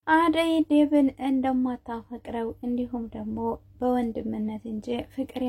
አደይ ዴብን እንደማታፈቅረው እንዲሁም ደግሞ በወንድምነት እንጂ ፍቅር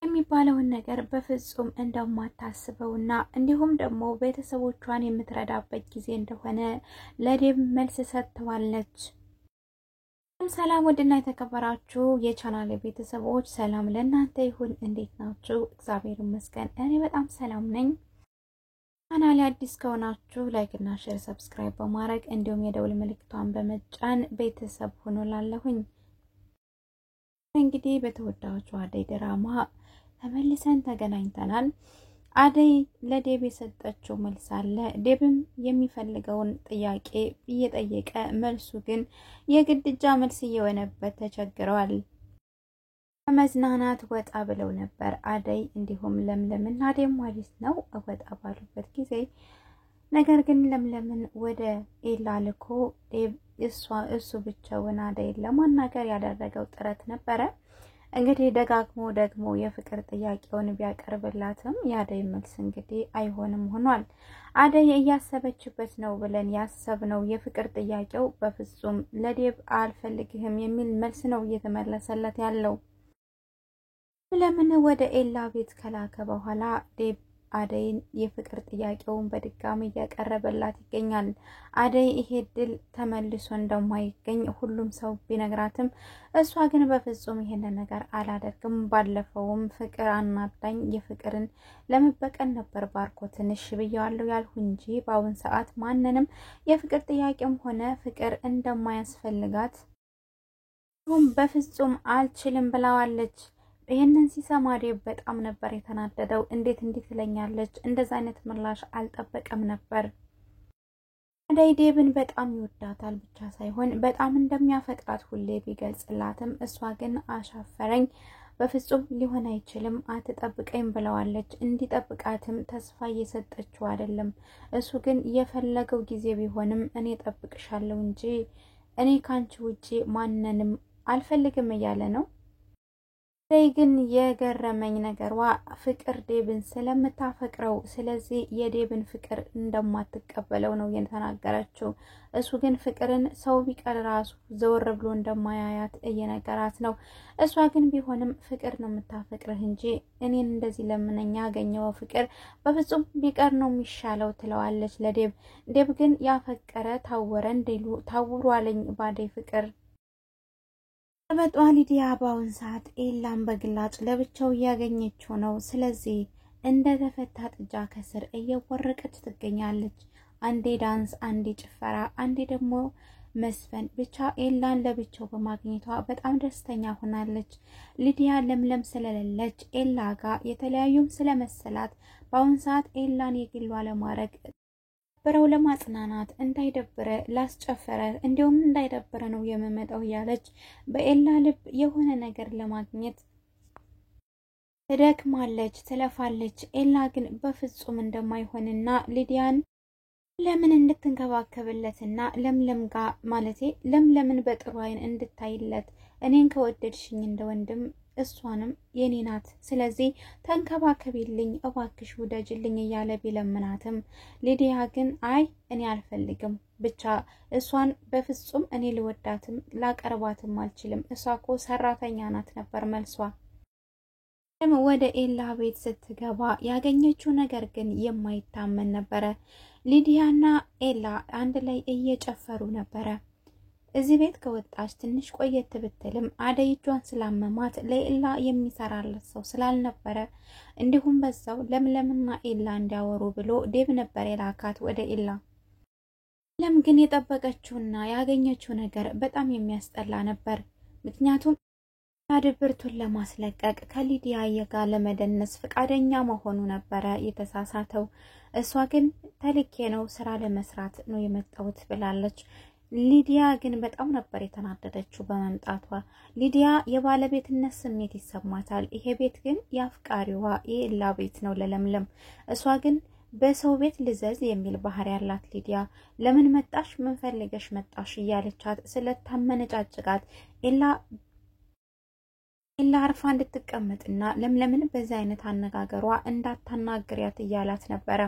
የሚባለውን ነገር በፍጹም እንደማታስበውና እንዲሁም ደግሞ ቤተሰቦቿን የምትረዳበት ጊዜ እንደሆነ ለዴብ መልስ ሰጥተዋለች። ሰላም ውድና የተከበራችሁ የቻናል ቤተሰቦች ሰላም ለእናንተ ይሁን። እንዴት ናችሁ? እግዚአብሔር ይመስገን እኔ በጣም ሰላም ነኝ። ቻናሌ አዲስ ከሆናችሁ ላይክ እና ሼር ሰብስክራይብ በማድረግ እንዲሁም የደውል ምልክቷን በመጫን ቤተሰብ ሆኖላለሁኝ። እንግዲህ በተወዳጁ አደይ ድራማ ተመልሰን ተገናኝተናል። አደይ ለዴብ የሰጠችው መልስ አለ። ዴብም የሚፈልገውን ጥያቄ እየጠየቀ መልሱ ግን የግድጃ መልስ እየሆነበት ተቸግረዋል። መዝናናት ወጣ ብለው ነበር አደይ እንዲሁም ለምለምና ዴብ ማለት ነው ወጣ ባሉበት ጊዜ። ነገር ግን ለምለምን ወደ ኤላ ልኮ ዴብ እሱ ብቻውን አደይን ለማናገር ያደረገው ጥረት ነበረ። እንግዲህ ደጋግሞ ደግሞ የፍቅር ጥያቄውን ቢያቀርብላትም የአደይ መልስ እንግዲህ አይሆንም ሆኗል። አደይ እያሰበችበት ነው ብለን ያሰብነው የፍቅር ጥያቄው በፍጹም ለዴብ አልፈልግህም የሚል መልስ ነው እየተመለሰለት ያለው። ለምን ወደ ኤላ ቤት ከላከ በኋላ ዴብ አደይን የፍቅር ጥያቄውን በድጋሚ እያቀረበላት ይገኛል። አደይ ይሄ ድል ተመልሶ እንደማይገኝ ሁሉም ሰው ቢነግራትም እሷ ግን በፍጹም ይሄንን ነገር አላደርግም። ባለፈውም ፍቅር አናዳኝ የፍቅርን ለመበቀል ነበር ባርኮትን እሺ ብየዋለሁ ያልሁ እንጂ በአሁን ሰዓት ማንንም የፍቅር ጥያቄም ሆነ ፍቅር እንደማያስፈልጋት በፍጹም አልችልም ብለዋለች። ይሄንን ሲሰማ ዴብ በጣም ነበር የተናደደው። እንዴት ትለኛለች? እንደዛ አይነት ምላሽ አልጠበቀም ነበር። አደይ ዴብን በጣም ይወዳታል ብቻ ሳይሆን በጣም እንደሚያፈቅራት ሁሌ ቢገልጽላትም እሷ ግን አሻፈረኝ፣ በፍጹም ሊሆን አይችልም፣ አትጠብቀኝ ብለዋለች። እንዲጠብቃትም ተስፋ እየሰጠችው አይደለም። እሱ ግን የፈለገው ጊዜ ቢሆንም እኔ ጠብቅሻለሁ እንጂ እኔ ካንቺ ውጪ ማንንም አልፈልግም እያለ ነው። አደይ ግን የገረመኝ ነገሯ ፍቅር ዴብን ስለምታፈቅረው ስለዚህ የዴብን ፍቅር እንደማትቀበለው ነው የተናገረችው። እሱ ግን ፍቅርን ሰው ቢቀር ራሱ ዘወር ብሎ እንደማያያት እየነገራት ነው። እሷ ግን ቢሆንም ፍቅር ነው የምታፈቅርህ እንጂ እኔን እንደዚህ ለምነኛ ያገኘው ፍቅር በፍጹም ቢቀር ነው የሚሻለው ትለዋለች ለዴብ። ዴብ ግን ያፈቀረ ታወረ እንዲሉ ታውሯለኝ ባደይ ፍቅር። በጧ ሊዲያ በአሁን ሰዓት ኤላን በግላጭ ለብቻው እያገኘችው ነው። ስለዚህ እንደ ተፈታ ጥጃ ከስር እየወረቀች ትገኛለች። አንዴ ዳንስ፣ አንዴ ጭፈራ፣ አንዴ ደግሞ መስፈን። ብቻ ኤላን ለብቻው በማግኘቷ በጣም ደስተኛ ሆናለች። ሊዲያ ለምለም ስለሌለች ኤላ ጋር የተለያዩም ስለመሰላት በአሁን ሰዓት ኤላን የግሏ ለማድረግ ብረው ለማጽናናት እንዳይደብረ ላስጨፈረ እንዲሁም እንዳይደብረ ነው የምመጣው ያለች በኤላ ልብ የሆነ ነገር ለማግኘት ትደክማለች፣ ትለፋለች። ኤላ ግን በፍጹም እንደማይሆንና ሊዲያን ለምን እንድትንከባከብለትና ለምለም ጋር ማለቴ ለምለምን በጥሩ አይን እንድታይለት እኔን ከወደድሽኝ እንደወንድም እሷንም የኔ ናት፣ ስለዚህ ተንከባከቢልኝ እባክሽ ውደጅልኝ እያለ ቢለምናትም ሊዲያ ግን አይ እኔ አልፈልግም፣ ብቻ እሷን በፍጹም እኔ ልወዳትም ላቀርባትም አልችልም፣ እሷ እኮ ሰራተኛ ናት ነበር መልሷ። ወደ ኤላ ቤት ስትገባ ያገኘችው ነገር ግን የማይታመን ነበረ። ሊዲያና ኤላ አንድ ላይ እየጨፈሩ ነበረ። እዚህ ቤት ከወጣች ትንሽ ቆየት ብትልም አደይ እጇን ስላመማት ለኤላ የሚሰራለት ሰው ስላልነበረ እንዲሁም በዛው ለምለምና ኤላ እንዲያወሩ ብሎ ዴብ ነበር የላካት ወደ ኤላ። ለም ግን የጠበቀችውና ያገኘችው ነገር በጣም የሚያስጠላ ነበር። ምክንያቱም ድብርቱን ለማስለቀቅ ከሊዲያ ጋር ለመደነስ ፈቃደኛ መሆኑ ነበረ የተሳሳተው። እሷ ግን ተልኬ ነው ስራ ለመስራት ነው የመጣሁት ብላለች። ሊዲያ ግን በጣም ነበር የተናደደችው በመምጣቷ። ሊዲያ የባለቤትነት ስሜት ይሰማታል። ይሄ ቤት ግን የአፍቃሪዋ የኤላ ቤት ነው ለለምለም። እሷ ግን በሰው ቤት ልዘዝ የሚል ባህሪ ያላት ሊዲያ ለምን መጣሽ፣ ምን ፈልገሽ መጣሽ እያለቻት ስለታመነጫጭቃት ኤላ ኢላ አርፋ እንድትቀመጥና ለምለምን በዛ አይነት አነጋገሯ እንዳታናግሪያት እያላት ነበረ።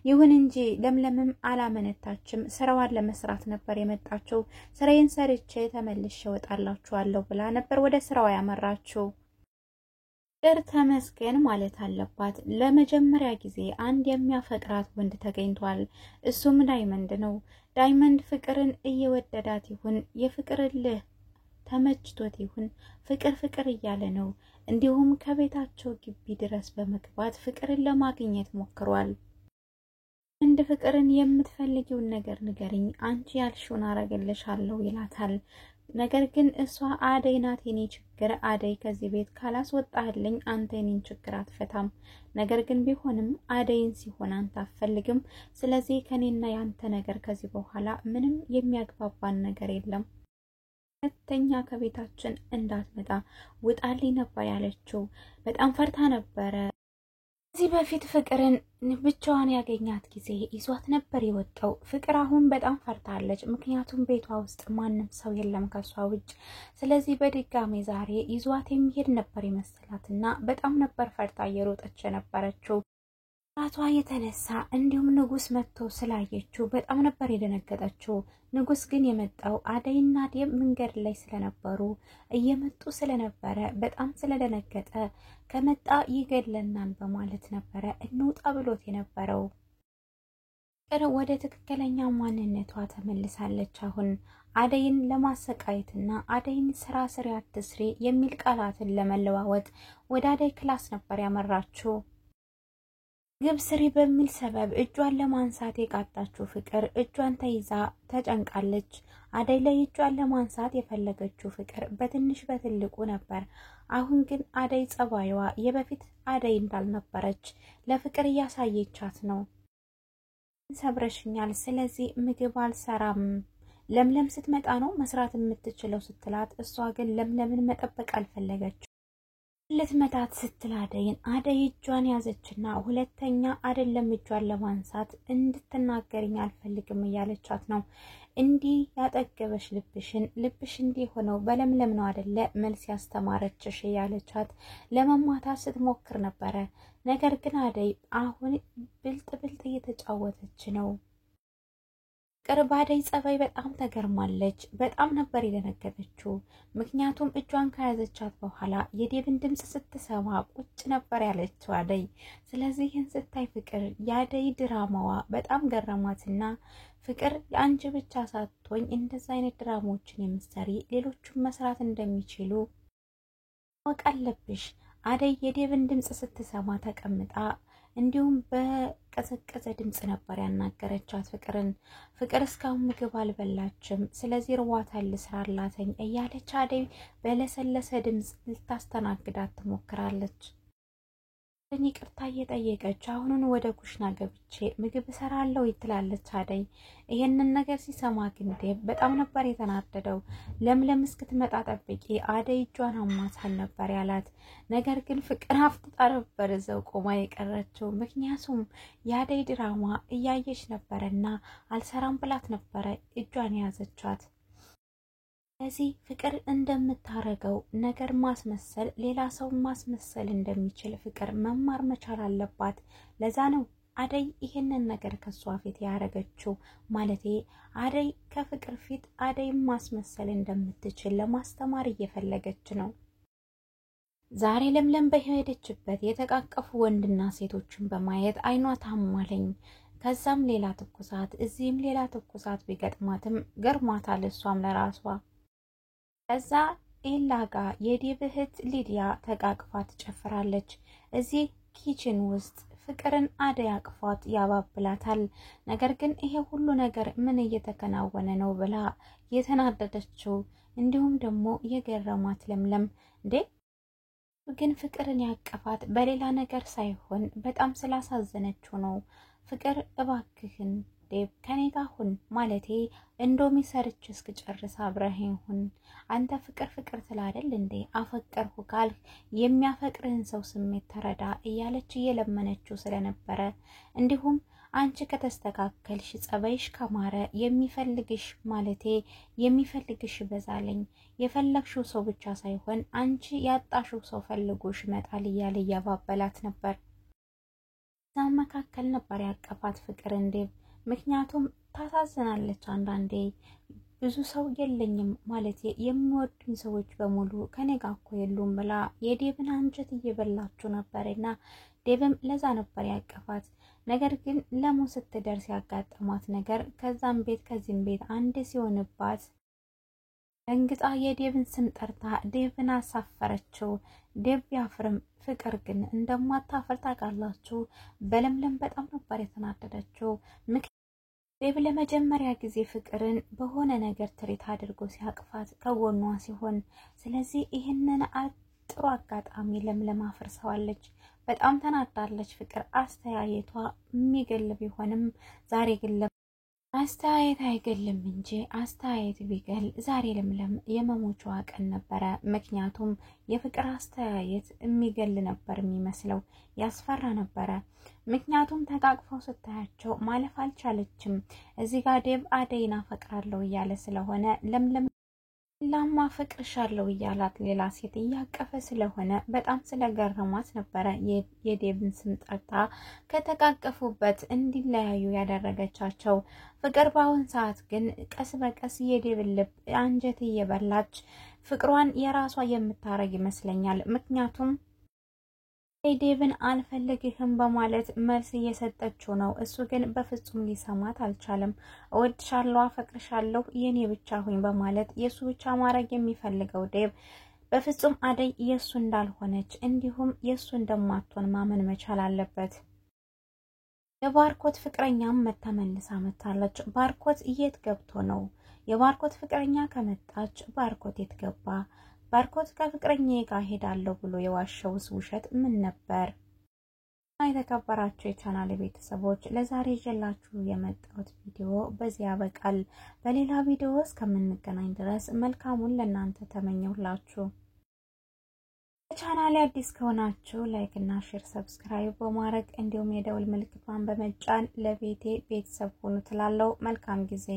ይሁን እንጂ ለምለምም አላመነታችም። ስራዋን ለመስራት ነበር የመጣችው። ስራዬን ሰርቼ ተመልሼ እወጣላችኋለሁ ብላ ነበር ወደ ስራዋ ያመራችው። ፍቅር ተመስገን ማለት አለባት። ለመጀመሪያ ጊዜ አንድ የሚያፈቅራት ወንድ ተገኝቷል። እሱም ዳይመንድ ነው። ዳይመንድ ፍቅርን እየወደዳት ይሁን የፍቅርልህ ተመችቶት ይሁን ፍቅር እያለ ነው። እንዲሁም ከቤታቸው ግቢ ድረስ በመግባት ፍቅርን ለማግኘት ሞክሯል። እንደ ፍቅርን የምትፈልጊውን ነገር ንገሪኝ፣ አንቺ ያልሽውን አረግልሻለሁ ይላታል። ነገር ግን እሷ አደይ ናት የኔ ችግር፣ አደይ ከዚህ ቤት ካላስወጣህልኝ አንተ የኔን ችግር አትፈታም። ነገር ግን ቢሆንም አደይን ሲሆን አንተ አትፈልግም። ስለዚህ ከኔና ያንተ ነገር ከዚህ በኋላ ምንም የሚያግባባን ነገር የለም። ሁለተኛ ከቤታችን እንዳትመጣ ውጣልኝ ነበር ያለችው። በጣም ፈርታ ነበረ። ከዚህ በፊት ፍቅርን ብቻዋን ያገኛት ጊዜ ይዟት ነበር የወጣው። ፍቅር አሁን በጣም ፈርታለች። ምክንያቱም ቤቷ ውስጥ ማንም ሰው የለም ከሷ ውጭ። ስለዚህ በድጋሚ ዛሬ ይዟት የሚሄድ ነበር ይመስላትና በጣም ነበር ፈርታ እየሮጠች የነበረችው። ራቷ የተነሳ እንዲሁም ንጉስ መጥቶ ስላየችው በጣም ነበር የደነገጠችው። ንጉስ ግን የመጣው አደይና ዴብ መንገድ ላይ ስለነበሩ እየመጡ ስለነበረ በጣም ስለደነገጠ ከመጣ ይገድለናል በማለት ነበረ እንውጣ ብሎት የነበረው። ፍቅር ወደ ትክክለኛ ማንነቷ ተመልሳለች። አሁን አደይን ለማሰቃየትና አደይን ስራ ስሪ አትስሪ የሚል ቃላትን ለመለዋወጥ ወደ አደይ ክላስ ነበር ያመራችው። ግብ ስሪ በሚል ሰበብ እጇን ለማንሳት የቃጣችው ፍቅር እጇን ተይዛ ተጨንቃለች። አደይ ላይ እጇን ለማንሳት የፈለገችው ፍቅር በትንሽ በትልቁ ነበር። አሁን ግን አደይ ጸባይዋ የበፊት አደይ እንዳልነበረች ለፍቅር እያሳየቻት ነው። ሰብረሽኛል፣ ስለዚህ ምግብ አልሰራም፣ ለምለም ስትመጣ ነው መስራት የምትችለው ስትላት፣ እሷ ግን ለምለምን መጠበቅ አልፈለገች። ልትመታት ስትል አደይ እጇን ያዘችና ሁለተኛ አይደለም እጇን ለማንሳት እንድትናገርኝ አልፈልግም እያለቻት ነው። እንዲህ ያጠገበሽ ልብሽ እንዲህ ሆነው በለምለም ነው አይደለ መልስ ያስተማረችሽ እያለቻት ለመማታት ስትሞክር ነበረ። ነገር ግን አደይ አሁን ብልጥ እየተጫወተች ነው። ቅርብ አደይ ጸባይ በጣም ተገርማለች። በጣም ነበር የደነገጠችው። ምክንያቱም እጇን ከያዘቻት በኋላ የዴብን ድምጽ ስትሰማ ቁጭ ነበር ያለችው አደይ። ስለዚህ ይህን ስታይ ፍቅር የአደይ ድራማዋ በጣም ገረማትና ፍቅር የአንቺ ብቻ ሳትሆኝ እንደዛ አይነት ድራማዎችን የምትሰሪ ሌሎቹም መስራት እንደሚችሉ ማወቅ አለብሽ። አደይ የዴብን ድምጽ ስትሰማ ተቀምጣ እንዲሁም በቀዘቀዘ ድምጽ ነበር ያናገረቻት ፍቅርን። ፍቅር እስካሁን ምግብ አልበላችም፣ ስለዚህ ርዋታል ልስራላተኝ እያለች አደይ በለሰለሰ ድምጽ ልታስተናግዳት ትሞክራለች። ይቅርታ እየጠየቀች አሁኑን ወደ ኩሽና ገብቼ ምግብ እሰራለሁ ትላለች አደይ። ይሄንን ነገር ሲሰማ ግን ዴብ በጣም ነበር የተናደደው። ለምለም እስክትመጣ ጠብቂ፣ አደይ እጇን አሟታል ነበር ያላት። ነገር ግን ፍቅር አፍጥጣ ነበር እዛው ቆማ የቀረችው። ምክንያቱም የአደይ ድራማ እያየች ነበረና አልሰራም ብላት ነበረ እጇን ያዘቻት። ስለዚህ ፍቅር እንደምታረገው ነገር ማስመሰል ሌላ ሰው ማስመሰል እንደሚችል ፍቅር መማር መቻል አለባት። ለዛ ነው አደይ ይሄንን ነገር ከሷ ፊት ያረገችው። ማለቴ አደይ ከፍቅር ፊት አደይ ማስመሰል እንደምትችል ለማስተማር እየፈለገች ነው። ዛሬ ለምለም በሄደችበት የተቃቀፉ ወንድና ሴቶችን በማየት አይኗ ታሟለኝ። ከዛም ሌላ ትኩሳት እዚህም ሌላ ትኩሳት ቢገጥማትም ገርሟታል እሷም ለራሷ። ከዛ ኤላ ጋር የዴብ እህት ሊዲያ ተቃቅፋ ትጨፍራለች። እዚህ ኪችን ውስጥ ፍቅርን አደይ አቅፏት ያባብላታል። ነገር ግን ይሄ ሁሉ ነገር ምን እየተከናወነ ነው ብላ የተናደደችው እንዲሁም ደግሞ የገረማት ለምለም እንዴ ግን ፍቅርን ያቀፋት በሌላ ነገር ሳይሆን በጣም ስላሳዘነችው ነው። ፍቅር እባክህን ዴብ ከኔ ጋር ሁን፣ ማለቴ እንዶሚ ሰርች እስክጨርስ አብረኸኝ ሁን። አንተ ፍቅር ትላለህ እንዴ? አፈቀርኩ ካልክ የሚያፈቅርህን ሰው ስሜት ተረዳ እያለች እየለመነችው ስለነበረ እንዲሁም አንቺ ከተስተካከልሽ ጸባይሽ ከማረ የሚፈልግሽ በዛለኝ የፈለግሽው ሰው ብቻ ሳይሆን አንቺ ያጣሽው ሰው ፈልጎሽ መጣል እያለ ያባበላት ነበር። ዛም መካከል ነበር ያቀፋት ፍቅር ዴቭ። ምክንያቱም ታሳዝናለች አንዳንዴ ብዙ ሰው የለኝም ማለት የሚወዱኝ ሰዎች በሙሉ ከኔ ጋር እኮ የሉም ብላ የዴቭን አንጀት እየበላችሁ ነበርና ዴቭም ለዛ ነበር ያቀፋት። ነገር ግን ለሙ ስትደርስ ያጋጠማት ነገር ከዛም ቤት ከዚህም ቤት አንድ ሲሆንባት እንግጣ የዴቭን ስም ጠርታ ዴቭን አሳፈረችው። ዴቭ ያፍርም ፍቅር ግን እንደማታፈር ታውቃላችሁ። በለምለም በጣም ነበር የተናደደችው። ዴቭ ለመጀመሪያ ጊዜ ፍቅርን በሆነ ነገር ትሪት አድርጎ ሲያቅፋት ከጎኗ ሲሆን፣ ስለዚህ ይህንን ጥሩ አጋጣሚ ለምለም አፍርሰዋለች። በጣም ተናዳለች ፍቅር። አስተያየቷ የሚገል ቢሆንም ዛሬ ግን አስተያየት አይገልም እንጂ አስተያየት ቢገል ዛሬ ለምለም የመሞቻዋ ቀን ነበረ። ምክንያቱም የፍቅር አስተያየት የሚገል ነበር የሚመስለው፣ ያስፈራ ነበረ። ምክንያቱም ተቃቅፈው ስታያቸው ማለፍ አልቻለችም። እዚህ ጋር ዴቭ አደይን አፈቅራለሁ እያለ ስለሆነ ለምለም ላማ ፍቅርሻለሁ እያላት ሌላ ሴት እያቀፈ ስለሆነ በጣም ስለገረማት ነበረ የዴቭን ስም ጠርታ ከተቃቀፉበት እንዲለያዩ ያደረገቻቸው። ፍቅር በአሁን ሰዓት ግን ቀስ በቀስ የዴቭን ልብ አንጀት እየበላች ፍቅሯን የራሷ የምታረግ ይመስለኛል። ምክንያቱም ዴቭን አልፈልግህም በማለት መልስ እየሰጠችው ነው። እሱ ግን በፍጹም ሊሰማት አልቻለም። እወድሻለሁ፣ አፈቅርሻለሁ፣ የኔ ብቻ ሁኝ በማለት የሱ ብቻ ማድረግ የሚፈልገው ዴቭ በፍጹም አደይ የሱ እንዳልሆነች እንዲሁም የሱ እንደማትሆን ማመን መቻል አለበት። የባርኮት ፍቅረኛም መተመልሳ መታለች። ባርኮት የት ገብቶ ነው? የባርኮት ፍቅረኛ ከመጣች ባርኮት የት ገባ? ባርኮት ከፍቅረኛዬ ጋር ሄዳለሁ ብሎ የዋሸውስ ውሸት ምን ነበር? የተከበራችሁ የቻናል ቤተሰቦች ለዛሬ ይዤላችሁ የመጣሁት ቪዲዮ በዚህ ያበቃል። በሌላ ቪዲዮ እስከምንገናኝ ድረስ መልካሙን ለእናንተ ተመኘሁላችሁ። ቻናሌ አዲስ ከሆናችሁ ላይክ እና ሼር ሰብስክራይብ በማድረግ እንዲሁም የደውል ምልክቷን በመጫን ለቤቴ ቤተሰብ ሁኑ ትላለሁ። መልካም ጊዜ